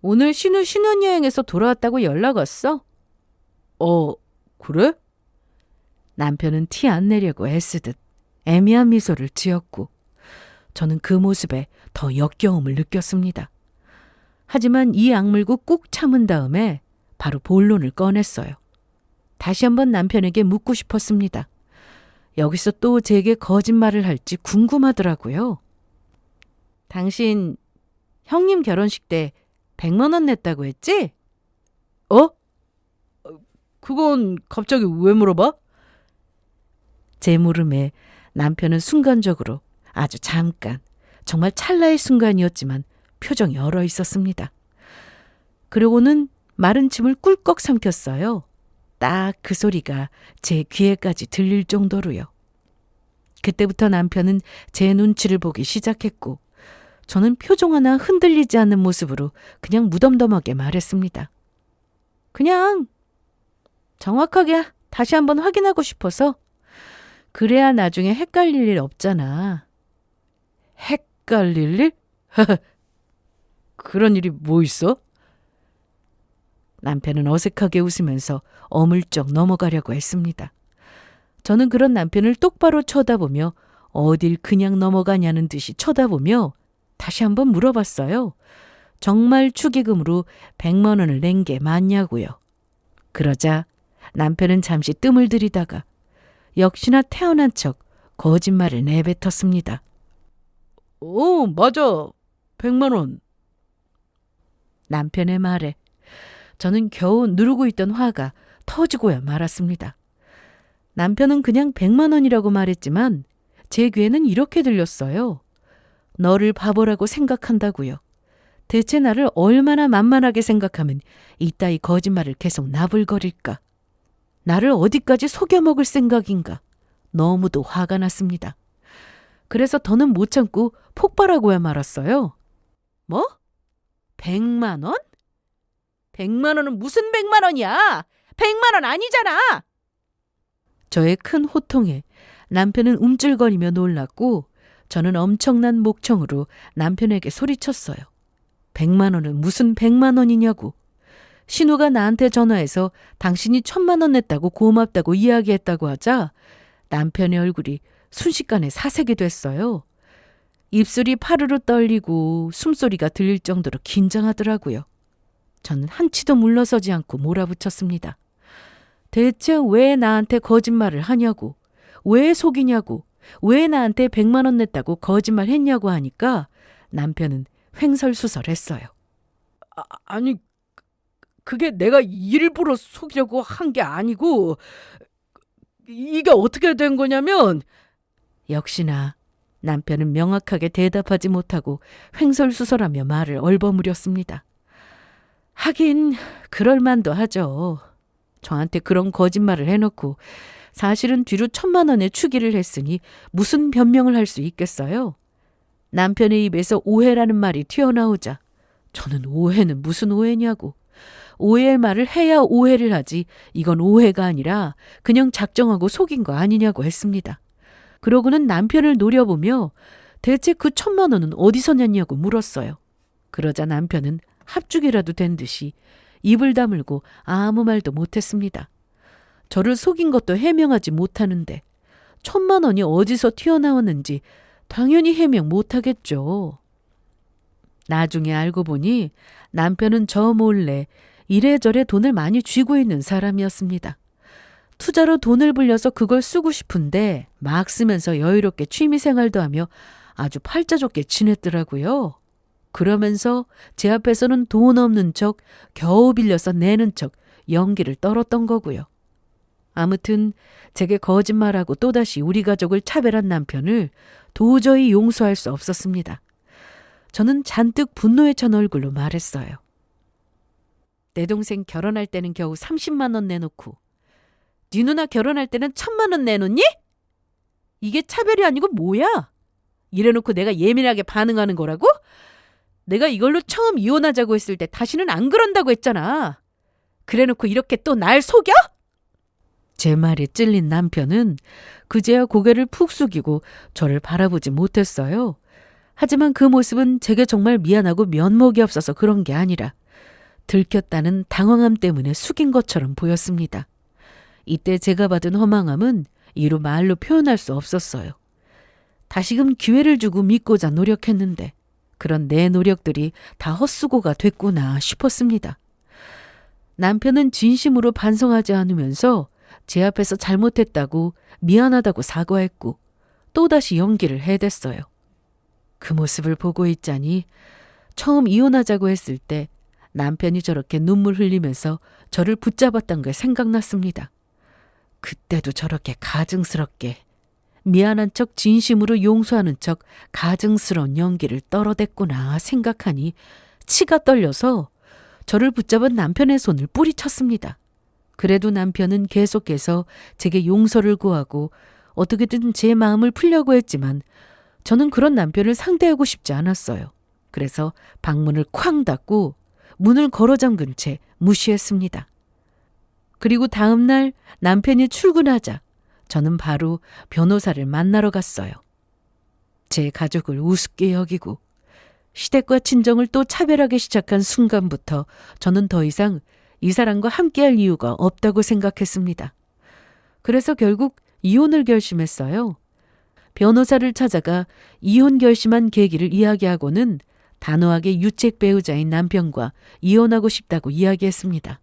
오늘 신우 신혼여행에서 돌아왔다고 연락 왔어? 그래? 남편은 티 안 내려고 애쓰듯 애매한 미소를 지었고 저는 그 모습에 더 역겨움을 느꼈습니다. 하지만 이 악물고 꾹 참은 다음에 바로 본론을 꺼냈어요. 다시 한번 남편에게 묻고 싶었습니다. 여기서 또 제게 거짓말을 할지 궁금하더라고요. 당신 형님 결혼식 때 100만 원 냈다고 했지? 그건 갑자기 왜 물어봐? 제 물음에 남편은 순간적으로 아주 잠깐 정말 찰나의 순간이었지만 표정이 얼어 있었습니다. 그러고는 마른 침을 꿀꺽 삼켰어요. 딱 그 소리가 제 귀에까지 들릴 정도로요. 그때부터 남편은 제 눈치를 보기 시작했고 저는 표정 하나 흔들리지 않는 모습으로 그냥 무덤덤하게 말했습니다. 그냥 정확하게 다시 한번 확인하고 싶어서. 그래야 나중에 헷갈릴 일 없잖아. 헷갈릴 일? 그런 일이 뭐 있어? 남편은 어색하게 웃으면서 어물쩍 넘어가려고 했습니다. 저는 그런 남편을 똑바로 쳐다보며 어딜 그냥 넘어가냐는 듯이 쳐다보며 다시 한번 물어봤어요. 정말 축의금으로 100만 원을 낸 게 맞냐고요. 그러자 남편은 잠시 뜸을 들이다가 역시나 태어난 척 거짓말을 내뱉었습니다. 맞아. 100만 원. 남편의 말에 저는 겨우 누르고 있던 화가 터지고야 말았습니다. 남편은 그냥 100만 원이라고 말했지만 제 귀에는 이렇게 들렸어요. 너를 바보라고 생각한다고요. 대체 나를 얼마나 만만하게 생각하면 이따위 거짓말을 계속 나불거릴까. 나를 어디까지 속여먹을 생각인가. 너무도 화가 났습니다. 그래서 더는 못 참고 폭발하고야 말았어요. 뭐? 100만 원? 100만 원은 무슨 100만 원이야? 100만 원 아니잖아! 저의 큰 호통에 남편은 움찔거리며 놀랐고 저는 엄청난 목청으로 남편에게 소리쳤어요. 100만 원은 무슨 100만 원이냐고. 신우가 나한테 전화해서 당신이 1000만 원 냈다고 고맙다고 이야기했다고 하자 남편의 얼굴이 순식간에 사색이 됐어요. 입술이 파르르 떨리고 숨소리가 들릴 정도로 긴장하더라고요. 저는 한치도 물러서지 않고 몰아붙였습니다. 대체 왜 나한테 거짓말을 하냐고, 왜 속이냐고, 왜 나한테 100만 원 냈다고 거짓말했냐고 하니까 남편은 횡설수설했어요. 아니, 그게 내가 일부러 속이려고 한 게 아니고 이게 어떻게 된 거냐면 역시나 남편은 명확하게 대답하지 못하고 횡설수설하며 말을 얼버무렸습니다. 하긴 그럴 만도 하죠. 저한테 그런 거짓말을 해놓고 사실은 뒤로 1000만 원의 추기를 했으니 무슨 변명을 할 수 있겠어요. 남편의 입에서 오해라는 말이 튀어나오자 저는 오해는 무슨 오해냐고. 오해의 말을 해야 오해를 하지 이건 오해가 아니라 그냥 작정하고 속인 거 아니냐고 했습니다. 그러고는 남편을 노려보며 대체 그 1000만 원은 어디서 냈냐고 물었어요. 그러자 남편은 합죽이라도 된 듯이 입을 다물고 아무 말도 못했습니다. 저를 속인 것도 해명하지 못하는데 1000만 원이 어디서 튀어나왔는지 당연히 해명 못하겠죠. 나중에 알고 보니 남편은 저 몰래 이래저래 돈을 많이 쥐고 있는 사람이었습니다. 투자로 돈을 불려서 그걸 쓰고 싶은데 막 쓰면서 여유롭게 취미생활도 하며 아주 팔자 좋게 지냈더라고요. 그러면서 제 앞에서는 돈 없는 척 겨우 빌려서 내는 척 연기를 떨었던 거고요. 아무튼 제게 거짓말하고 또다시 우리 가족을 차별한 남편을 도저히 용서할 수 없었습니다. 저는 잔뜩 분노에 찬 얼굴로 말했어요. 내 동생 결혼할 때는 겨우 30만 원 내놓고 네 누나 결혼할 때는 1000만 원 내놓니? 이게 차별이 아니고 뭐야? 이래놓고 내가 예민하게 반응하는 거라고? 내가 이걸로 처음 이혼하자고 했을 때 다시는 안 그런다고 했잖아. 그래놓고 이렇게 또 날 속여? 제 말에 찔린 남편은 그제야 고개를 푹 숙이고 저를 바라보지 못했어요. 하지만 그 모습은 제게 정말 미안하고 면목이 없어서 그런 게 아니라 들켰다는 당황함 때문에 숙인 것처럼 보였습니다. 이때 제가 받은 허망함은 이루 말로 표현할 수 없었어요. 다시금 기회를 주고 믿고자 노력했는데 그런 내 노력들이 다 헛수고가 됐구나 싶었습니다. 남편은 진심으로 반성하지 않으면서 제 앞에서 잘못했다고 미안하다고 사과했고 또다시 연기를 해댔어요. 그 모습을 보고 있자니 처음 이혼하자고 했을 때 남편이 저렇게 눈물 흘리면서 저를 붙잡았던 게 생각났습니다. 그때도 저렇게 가증스럽게 미안한 척 진심으로 용서하는 척 가증스러운 연기를 떨어댔구나 생각하니 치가 떨려서 저를 붙잡은 남편의 손을 뿌리쳤습니다. 그래도 남편은 계속해서 제게 용서를 구하고 어떻게든 제 마음을 풀려고 했지만 저는 그런 남편을 상대하고 싶지 않았어요. 그래서 방문을 쾅 닫고 문을 걸어 잠근 채 무시했습니다. 그리고 다음 날 남편이 출근하자 저는 바로 변호사를 만나러 갔어요. 제 가족을 우습게 여기고 시댁과 친정을 또 차별하기 시작한 순간부터 저는 더 이상 이 사람과 함께할 이유가 없다고 생각했습니다. 그래서 결국 이혼을 결심했어요. 변호사를 찾아가 이혼 결심한 계기를 이야기하고는 단호하게 유책 배우자인 남편과 이혼하고 싶다고 이야기했습니다.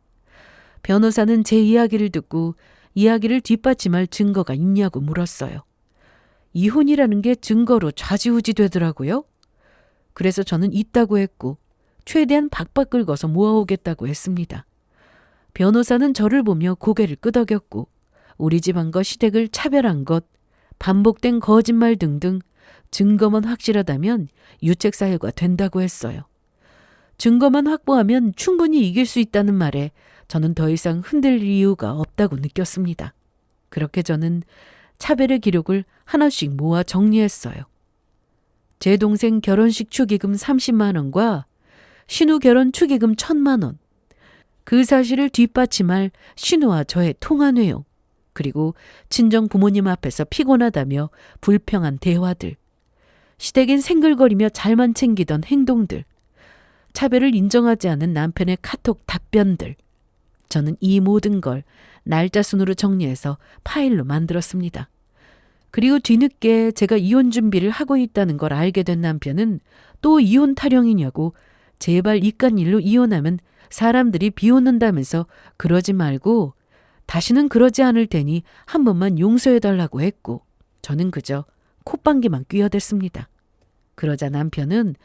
변호사는 제 이야기를 듣고 이야기를 뒷받침할 증거가 있냐고 물었어요. 이혼이라는 게 증거로 좌지우지 되더라고요. 그래서 저는 있다고 했고 최대한 박박 긁어서 모아오겠다고 했습니다. 변호사는 저를 보며 고개를 끄덕였고 우리 집안과 시댁을 차별한 것, 반복된 거짓말 등등 증거만 확실하다면 유책 사유가 된다고 했어요. 증거만 확보하면 충분히 이길 수 있다는 말에 저는 더 이상 흔들릴 이유가 없다고 느꼈습니다. 그렇게 저는 차별의 기록을 하나씩 모아 정리했어요. 제 동생 결혼식 축의금 30만 원과 신우 결혼 축의금 1,000만 원, 그 사실을 뒷받침할 신우와 저의 통화 내용, 그리고 친정 부모님 앞에서 피곤하다며 불평한 대화들, 시댁엔 생글거리며 잘만 챙기던 행동들, 차별을 인정하지 않은 남편의 카톡 답변들. 저는 이 모든 걸 날짜 순으로 정리해서 파일로 만들었습니다. 그리고 뒤늦게 제가 이혼 준비를 하고 있다는 걸 알게 된 남편은 또 이혼 타령이냐고 제발 이깟 일로 이혼하면 사람들이 비웃는다면서 그러지 말고 다시는 그러지 않을 테니 한 번만 용서해달라고 했고 저는 그저 콧방귀만 뀌어댔습니다. 그러자 남편은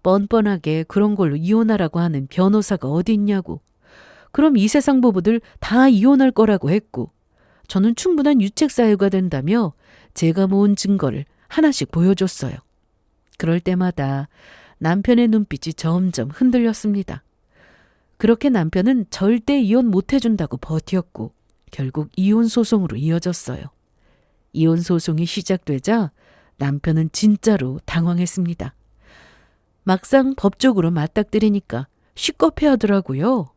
뻔뻔하게 그런 걸로 이혼하라고 하는 변호사가 어디 있냐고, 그럼 이 세상 부부들 다 이혼할 거라고 했고 저는 충분한 유책 사유가 된다며 제가 모은 증거를 하나씩 보여줬어요. 그럴 때마다 남편의 눈빛이 점점 흔들렸습니다. 그렇게 남편은 절대 이혼 못 해준다고 버텼고 결국 이혼 소송으로 이어졌어요. 이혼 소송이 시작되자 남편은 진짜로 당황했습니다. 막상 법적으로 맞닥뜨리니까 시겁해하더라고요.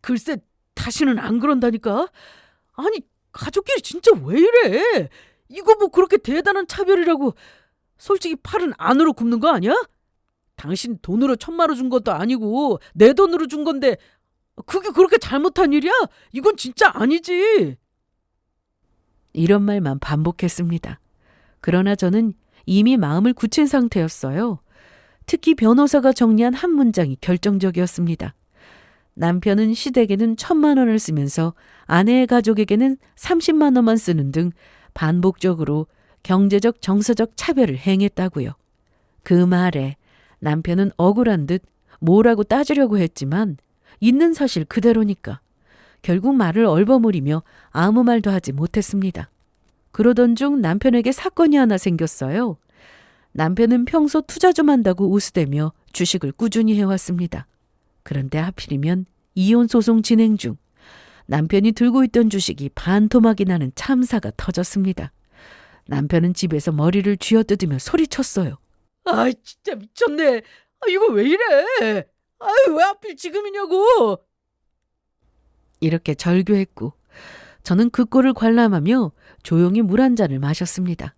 글쎄, 다시는 안 그런다니까? 아니, 가족끼리 진짜 왜 이래? 이거 뭐 그렇게 대단한 차별이라고. 솔직히 팔은 안으로 굽는 거 아니야? 당신 돈으로 1,000만 원 준 것도 아니고 내 돈으로 준 건데 그게 그렇게 잘못한 일이야? 이건 진짜 아니지. 이런 말만 반복했습니다. 그러나 저는 이미 마음을 굳힌 상태였어요. 특히 변호사가 정리한 한 문장이 결정적이었습니다. 남편은 시댁에는 1,000만 원을 쓰면서 아내의 가족에게는 30만 원만 쓰는 등 반복적으로 경제적 정서적 차별을 행했다고요. 그 말에 남편은 억울한 듯 뭐라고 따지려고 했지만 있는 사실 그대로니까 결국 말을 얼버무리며 아무 말도 하지 못했습니다. 그러던 중 남편에게 사건이 하나 생겼어요. 남편은 평소 투자 좀 한다고 우스대며 주식을 꾸준히 해왔습니다. 그런데 하필이면 이혼 소송 진행 중 남편이 들고 있던 주식이 반토막이 나는 참사가 터졌습니다. 남편은 집에서 머리를 쥐어뜯으며 소리쳤어요. 아이, 진짜 미쳤네. 아, 이거 왜 이래? 아유, 왜 하필 지금이냐고. 이렇게 절규했고 저는 그 꼴을 관람하며 조용히 물 한 잔을 마셨습니다.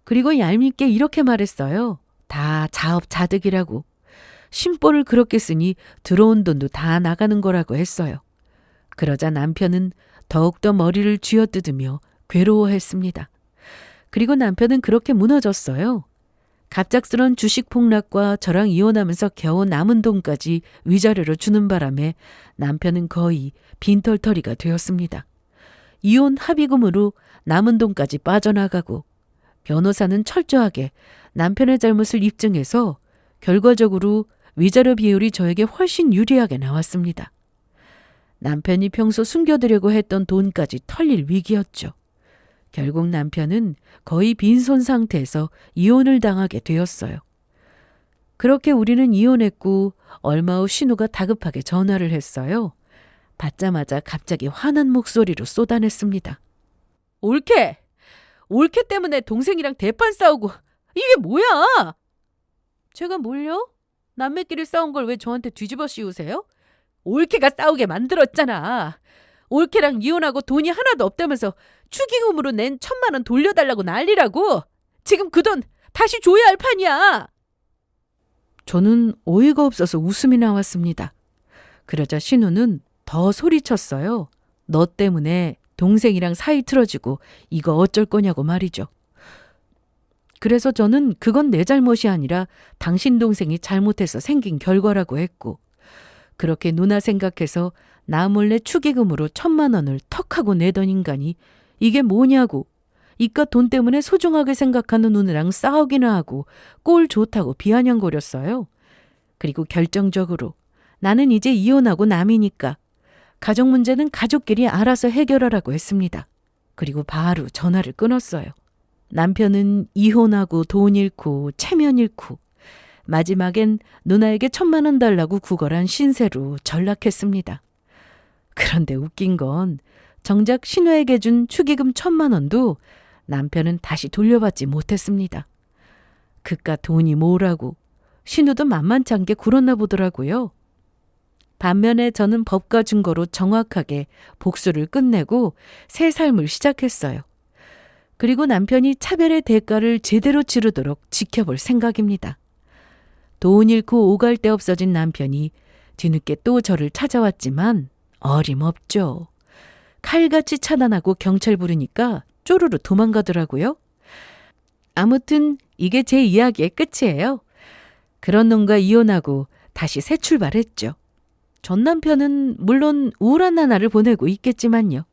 그리고 얄밉게 이렇게 말했어요. 다 자업자득이라고. 심보를 그렇게 쓰니 들어온 돈도 다 나가는 거라고 했어요. 그러자 남편은 더욱더 머리를 쥐어뜯으며 괴로워했습니다. 그리고 남편은 그렇게 무너졌어요. 갑작스런 주식 폭락과 저랑 이혼하면서 겨우 남은 돈까지 위자료로 주는 바람에 남편은 거의 빈털터리가 되었습니다. 이혼 합의금으로 남은 돈까지 빠져나가고 변호사는 철저하게 남편의 잘못을 입증해서 결과적으로 위자료 비율이 저에게 훨씬 유리하게 나왔습니다. 남편이 평소 숨겨두려고 했던 돈까지 털릴 위기였죠. 결국 남편은 거의 빈손 상태에서 이혼을 당하게 되었어요. 그렇게 우리는 이혼했고 얼마 후 신우가 다급하게 전화를 했어요. 받자마자 갑자기 화난 목소리로 쏟아냈습니다. 올케! 올케 때문에 동생이랑 대판 싸우고 이게 뭐야? 제가 뭘요? 남매끼리 싸운 걸 왜 저한테 뒤집어 씌우세요? 올케가 싸우게 만들었잖아. 올케랑 이혼하고 돈이 하나도 없다면서 축의금으로 낸 1,000만 원 돌려달라고 난리라고. 지금 그 돈 다시 줘야 할 판이야. 저는 어이가 없어서 웃음이 나왔습니다. 그러자 신우는 더 소리쳤어요. 너 때문에 동생이랑 사이 틀어지고 이거 어쩔 거냐고 말이죠. 그래서 저는 그건 내 잘못이 아니라 당신 동생이 잘못해서 생긴 결과라고 했고, 그렇게 누나 생각해서 나 몰래 축의금으로 1,000만 원을 턱하고 내던 인간이 이게 뭐냐고, 이깟 돈 때문에 소중하게 생각하는 누나랑 싸우기나 하고 꼴 좋다고 비아냥거렸어요. 그리고 결정적으로 나는 이제 이혼하고 남이니까 가족 문제는 가족끼리 알아서 해결하라고 했습니다. 그리고 바로 전화를 끊었어요. 남편은 이혼하고 돈 잃고 체면 잃고 마지막엔 누나에게 1,000만 원 달라고 구걸한 신세로 전락했습니다. 그런데 웃긴 건 정작 신우에게 준 축의금 1,000만 원도 남편은 다시 돌려받지 못했습니다. 그깟 돈이 뭐라고 신우도 만만치 않게 굴었나 보더라고요. 반면에 저는 법과 증거로 정확하게 복수를 끝내고 새 삶을 시작했어요. 그리고 남편이 차별의 대가를 제대로 치르도록 지켜볼 생각입니다. 돈 잃고 오갈 데 없어진 남편이 뒤늦게 또 저를 찾아왔지만 어림없죠. 칼같이 차단하고 경찰 부르니까 쪼르르 도망가더라고요. 아무튼 이게 제 이야기의 끝이에요. 그런 놈과 이혼하고 다시 새 출발했죠. 전 남편은 물론 우울한 나날을 보내고 있겠지만요.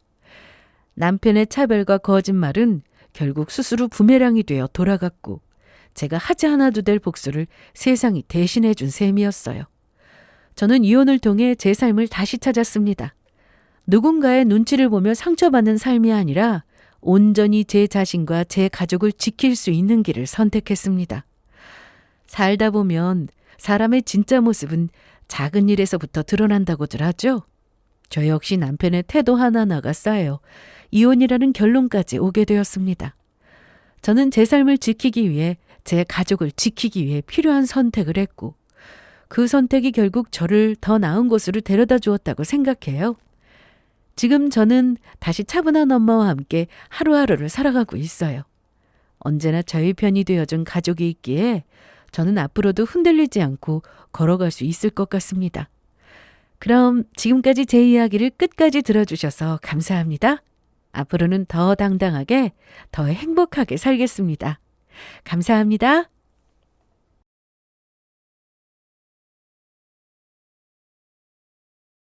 남편의 차별과 거짓말은 결국 스스로 부메랑이 되어 돌아갔고 제가 하지 않아도 될 복수를 세상이 대신해 준 셈이었어요. 저는 이혼을 통해 제 삶을 다시 찾았습니다. 누군가의 눈치를 보며 상처받는 삶이 아니라 온전히 제 자신과 제 가족을 지킬 수 있는 길을 선택했습니다. 살다 보면 사람의 진짜 모습은 작은 일에서부터 드러난다고들 하죠. 저 역시 남편의 태도 하나하나가 쌓여 이혼이라는 결론까지 오게 되었습니다. 저는 제 삶을 지키기 위해 제 가족을 지키기 위해 필요한 선택을 했고 그 선택이 결국 저를 더 나은 곳으로 데려다 주었다고 생각해요. 지금 저는 다시 차분한 엄마와 함께 하루하루를 살아가고 있어요. 언제나 저희 편이 되어준 가족이 있기에 저는 앞으로도 흔들리지 않고 걸어갈 수 있을 것 같습니다. 그럼 지금까지 제 이야기를 끝까지 들어주셔서 감사합니다. 앞으로는 더 당당하게, 더 행복하게 살겠습니다. 감사합니다.